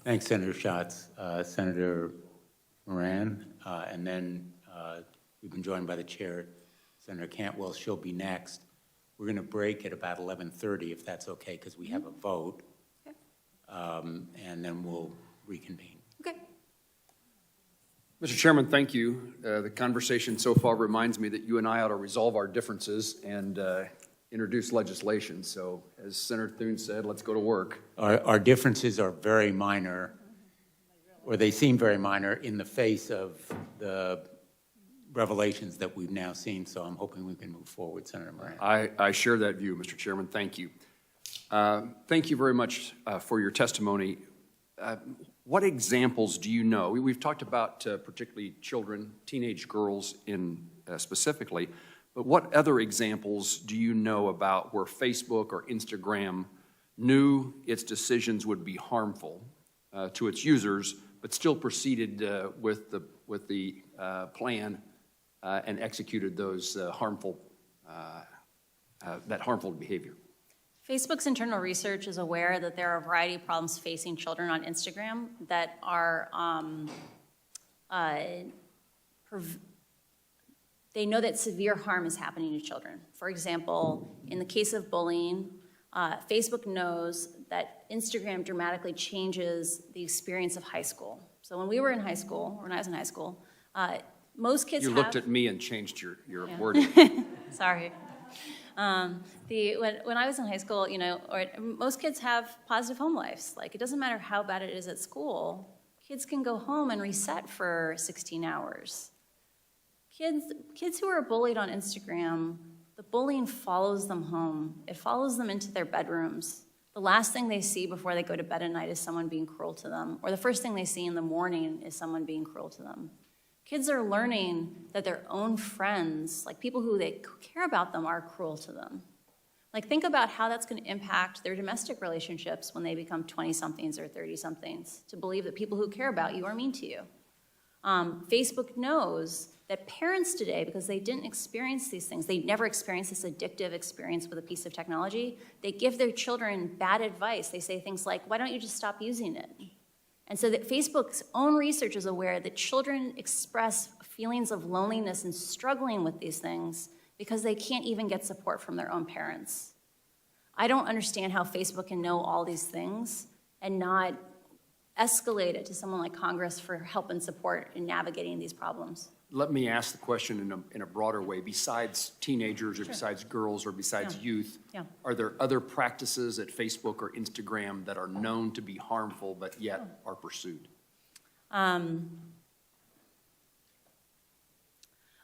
Thanks, Senator Schatz. Senator Moran, and then we've been joined by the chair, Senator Cantwell. She'll be next. We're going to break at about 11:30, if that's okay, because we have a vote. Okay. And then we'll reconvene. Okay. Mr. Chairman, thank you. The conversation so far reminds me that you and I ought to resolve our differences and introduce legislation. So as Senator Thune said, let's go to work. Our differences are very minor, or they seem very minor in the face of the revelations that we've now seen. So I'm hoping we can move forward, Senator Moran. I share that view, Mr. Chairman. Thank you. Thank you very much for your testimony. What examples do you know? We've talked about particularly children, teenage girls specifically, but what other examples do you know about where Facebook or Instagram knew its decisions would be harmful to its users, but still proceeded with the plan and executed those harmful behavior? Facebook's internal research is aware that there are a variety of problems facing children on Instagram that are, they know that severe harm is happening to children. For example, in the case of bullying, Facebook knows that Instagram dramatically changes the experience of high school. So when we were in high school, or when I was in high school, most kids You have... looked at me and changed your wording. Sorry. When I was in high school, most kids have positive home lives. Like, it doesn't matter how bad it is at school. Kids can go home and reset for 16 hours. Kids who are bullied on Instagram, the bullying follows them home. It follows them into their bedrooms. The last thing they see before they go to bed at night is someone being cruel to them, or the first thing they see in the morning is someone being cruel to them. Kids are learning that their own friends, like people who they care about them, are cruel to them. Like, think about how that's going to impact their domestic relationships when they become 20-somethings or 30-somethings, to believe that people who care about you are mean to you. Facebook knows that parents today, because they didn't experience these things, they never experienced this addictive experience with a piece of technology, they give their children bad advice. They say things like, why don't you just stop using it? And so that Facebook's own research is aware that children express feelings of loneliness and struggling with these things because they can't even get support from their own parents. I don't understand how Facebook can know all these things and not escalate it to someone like Congress for help and support in navigating these problems. Let me ask the question in a broader way. Besides teenagers or besides girls or besides youth, are there other practices at Facebook or Instagram that are known to be harmful but yet are pursued?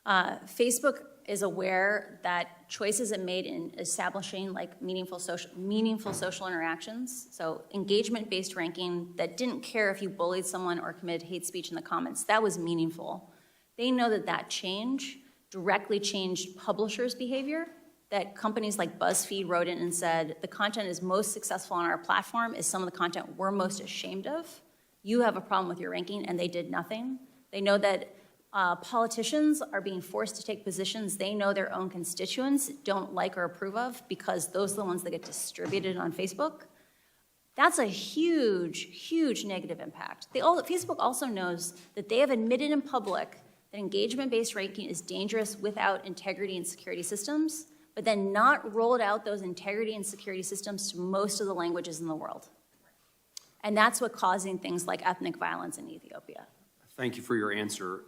Facebook is aware that choices it made in establishing like meaningful social interactions, so engagement-based ranking that didn't care if you bullied someone or committed hate speech in the comments, that was meaningful. They know that that change directly changed publishers' behavior, that companies like BuzzFeed wrote in and said, the content is most successful on our platform is some of the content we're most ashamed of. You have a problem with your ranking, and they did nothing. They know that politicians are being forced to take positions they know their own constituents don't like or approve of because those are the ones that get distributed on Facebook. That's a huge, huge negative impact. Facebook also knows that they have admitted in public that engagement-based ranking is dangerous without integrity and security systems, but then not rolled out those integrity and security systems to most of the languages in the world. And that's what's causing things like ethnic violence in Ethiopia. Thank you for your answer.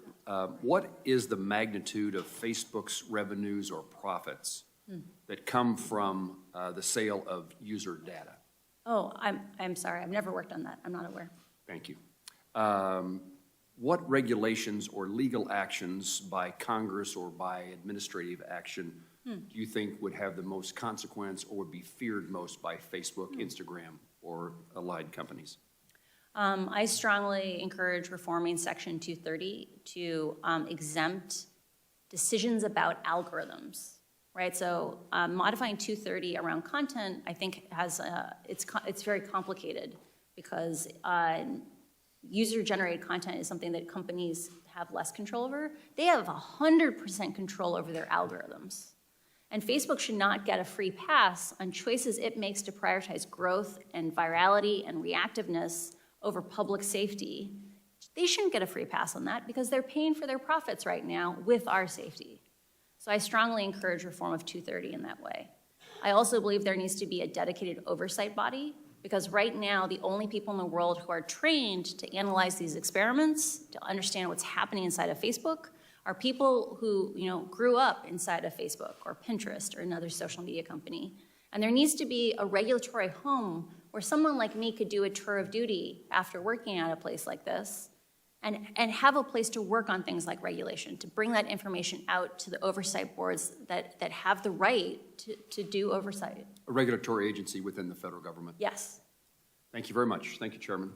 What is the magnitude of Facebook's revenues or profits that come from the sale of user data? Oh, I'm sorry. I've never worked on that. I'm not aware. Thank you. What regulations or legal actions by Congress or by administrative action do you think would have the most consequence or would be feared most by Facebook, Instagram, or allied companies? I strongly encourage reforming Section 230 to exempt decisions about algorithms, right? So modifying 230 around content, I think, has it's very complicated because user-generated content is something that companies have less control over. They have 100% control over their algorithms. And Facebook should not get a free pass on choices it makes to prioritize growth and virality and reactiveness over public safety, they shouldn't get a free pass on that because they're paying for their profits right now with our safety. So I strongly encourage reform of 230 in that way. I also believe there needs to be a dedicated oversight body because right now the only people in the world who are trained to analyze these experiments, to understand what's happening inside of Facebook, are people who grew up inside of Facebook or Pinterest or another social media company. And there needs to be a regulatory home where someone like me could do a tour of duty after working at a place like this and have a place to work on things like regulation, to bring that information out to the oversight boards that have the right to do oversight. A regulatory agency within the federal government. Yes. Thank you very much. Thank you, Chairman.